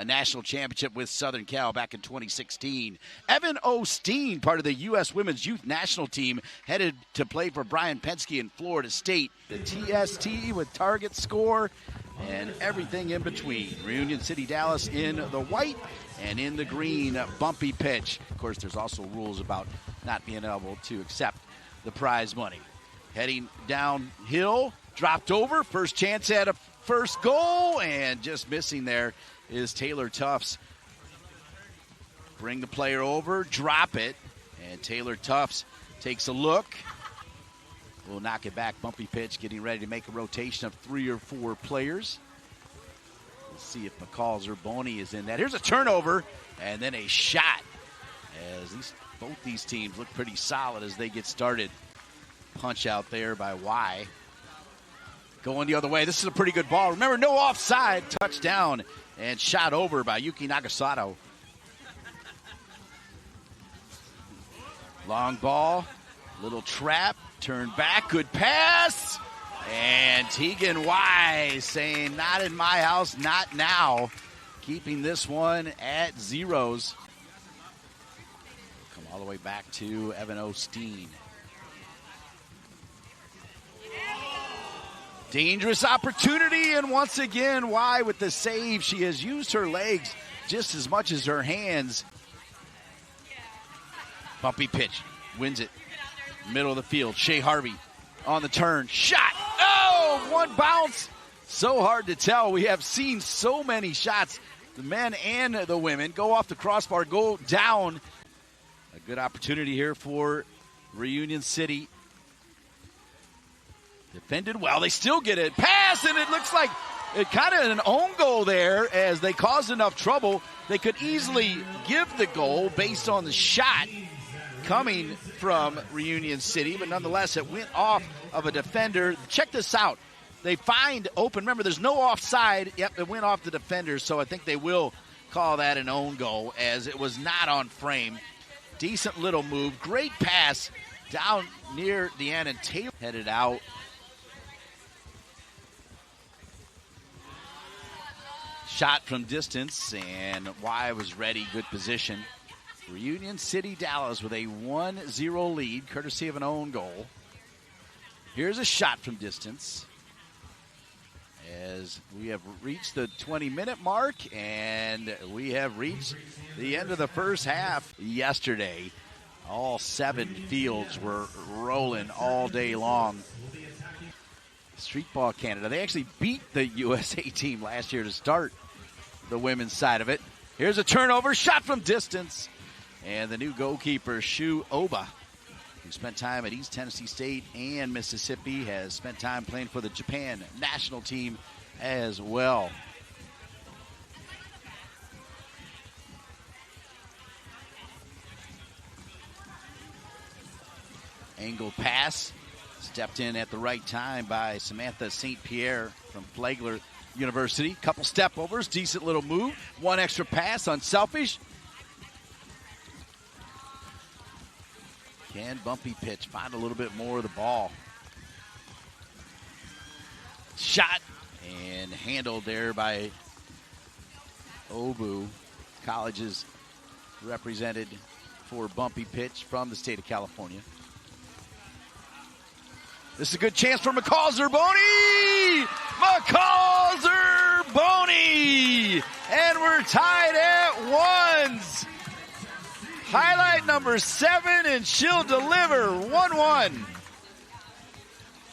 a national championship with Southern Cal back in 2016. Evan Osteen, part of the U.S. Women's Youth National Team, headed to play for Brian Penske in Florida State. The TST with target score and everything in between. Reunion City Dallas in the white and in the green bumpy pitch. Of course, there's also rules about not being able to accept the prize money. Heading downhill, dropped over, first chance at a first goal, and just missing there is Taylor Tufts. Bring the player over, drop it, and Taylor Tufts takes a look. We'll knock it back, bumpy pitch, getting ready to make a rotation of 3 or 4 players. Let's see if McCall Zerboni is in that. Here's a turnover, and then a shot. As both these teams look pretty solid as they get started. Punch out there by Y. Going the other way. This is a pretty good ball. Remember, no offside. Touchdown and shot over by Yuki Nagasato. Long ball, little trap, turn back, good pass. And Tegan Wise saying, not in my house, not now. Keeping this one at zeros. Come all the way back to Evan Osteen. Dangerous opportunity, and once again, Y with the save. She has used her legs just as much as her hands. Bumpy pitch, wins it. Middle of the field, Shea Harvey on the turn, shot. Oh, one bounce. So hard to tell. We have seen so many shots, the men and the women, go off the crossbar, go down. A good opportunity here for Reunion City. Defended well. They still get it. Pass, and it looks like it kind of an own goal there as they caused enough trouble. They could easily give the goal based on the shot coming from Reunion City, but nonetheless, it went off of a defender. Check this out. They find open. Remember, there's no offside. Yep, it went off the defender, so I think they will call that an own goal as it was not on frame. Decent little move. Great pass down near the end, and Taylor headed out. Shot from distance, and Y was ready. Good position. Reunion City Dallas with a 1-0 lead, courtesy of an own goal. Here's a shot from distance. As we have reached the 20-minute mark, and we have reached the end of the first half yesterday. All 7 fields were rolling all day long. Streetball Canada, they actually beat the USA team last year to start the women's side of it. Here's a turnover, shot from distance. And the new goalkeeper, Shu Oba, who spent time at East Tennessee State and Mississippi, has spent time playing for the Japan national team as well. Angle pass, stepped in at the right time by Samantha St. Pierre from Flagler University. Couple step overs, decent little move. One extra pass, unselfish. Can bumpy pitch find a little bit more of the ball? Shot and handled there by Obu. Colleges represented for bumpy pitch from the state of California. This is a good chance for McCall Zerboni! McCall Zerboni! And we're tied at ones. Highlight number 7, and she'll deliver 1-1.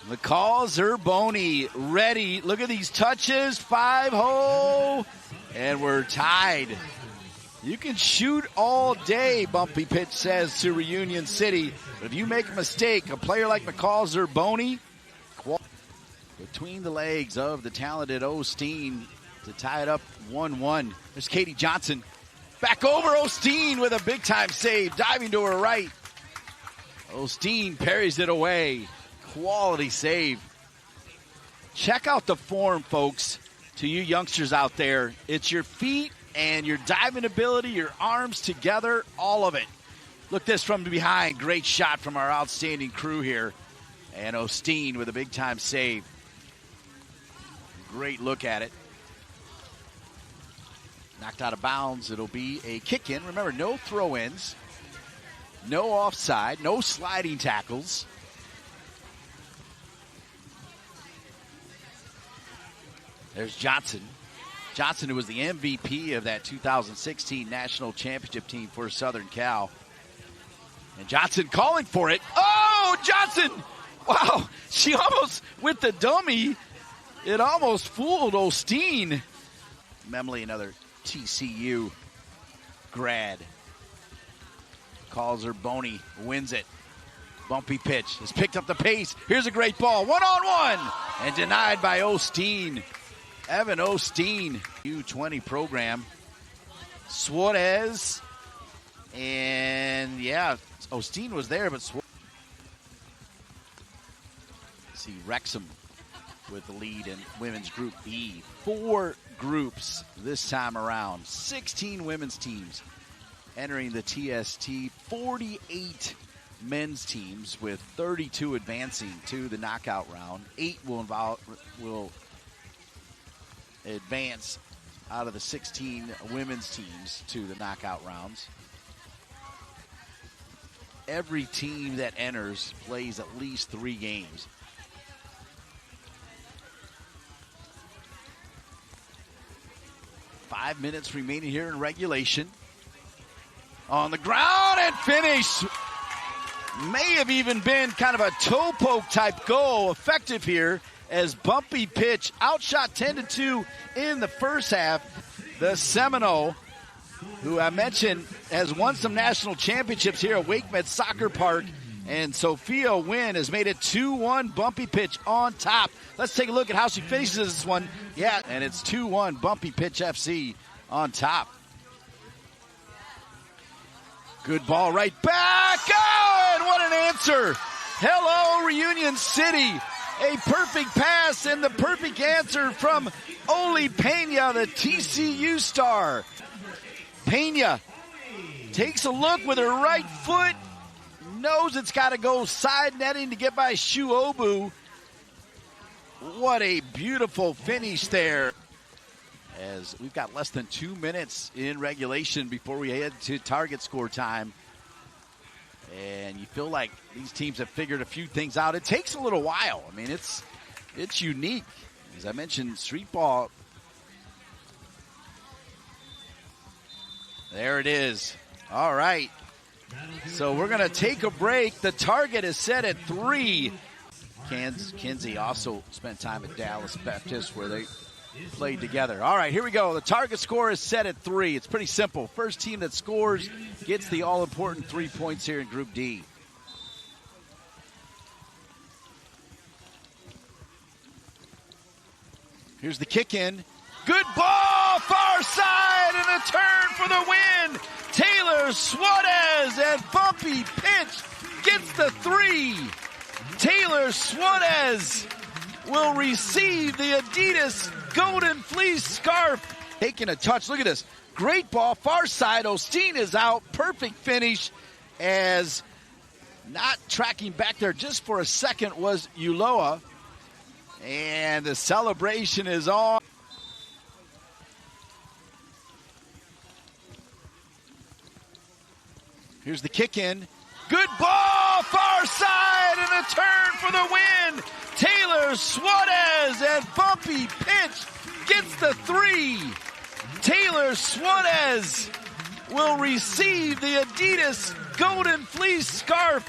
McCall Zerboni ready. Look at these touches. 5-hole. And we're tied. You can shoot all day, bumpy pitch says to Reunion City. But if you make a mistake, a player like McCall Zerboni, between the legs of the talented Osteen to tie it up 1-1. There's Katie Johnson. Back over Osteen with a big-time save, diving to her right. Osteen parries it away. Quality save. Check out the form, folks, to you youngsters out there. It's your feet and your diving ability, your arms together, all of it. Look this from behind. Great shot from our outstanding crew here. And Osteen with a big-time save. Great look at it. Knocked out of bounds. It'll be a kick in. Remember, no throw-ins, no offside, no sliding tackles. There's Johnson. Johnson, who was the MVP of that 2016 National Championship team for Southern Cal. And Johnson calling for it. Oh, Johnson! Wow, she almost, with the dummy, it almost fooled Osteen. Memley, another TCU grad. Calls her Boney, wins it. Bumpy pitch, has picked up the pace. Here's a great ball, one-on-one, and denied by Osteen. Evan Osteen, U20 program. Suarez, and yeah, Osteen was there, but see Wrexham with the lead in women's Group B. 4 groups this time around. 16 women's teams entering the TST. 48 men's teams with 32 advancing to the knockout round. 8 will advance out of the 16 women's teams to the knockout rounds. Every team that enters plays at least 3 games. Five minutes remaining here in regulation. On the ground and finish. May have even been kind of a toe poke type goal. Effective here as Bumpy pitch outshot 10-2 in the first half. The Seminole, who I mentioned has won some national championships here at WakeMed Soccer Park, and Sophia Wynn has made it 2-1. Bumpy pitch on top. Let's take a look at how she finishes this one. Yeah, and it's 2-1 Bumpy pitch FC on top. Good ball right back. Oh, and what an answer. Hello, Reunion City. A perfect pass and the perfect answer from Oli Pena, the TCU star. Pena takes a look with her right foot, knows it's got to go side netting to get by Shuobu. What a beautiful finish there. As we've got less than 2 minutes in regulation before we head to target score time. And you feel like these teams have figured a few things out. It takes a little while. I mean, it's unique. As I mentioned, street ball. There it is. All right. So we're going to take a break. The target is set at 3. Kinsey also spent time at Dallas Baptist where they played together. All right, here we go. The target score is set at 3. It's pretty simple. First team that scores gets the all-important 3 points here in Group D. Here's the kick in. Good ball, far side, and a turn for the win. Taylor Suarez and Bumpy pitch gets the 3. Taylor Suarez will receive the Adidas Golden Fleece scarf. Taking a touch. Look at this. Great ball, far side. Osteen is out. Perfect finish as not tracking back there just for a second was Uloa. And the celebration is on. Here's the kick in. Good ball, far side, and a turn for the win. Taylor Suarez and Bumpy pitch gets the 3. Taylor Suarez will receive the Adidas Golden Fleece scarf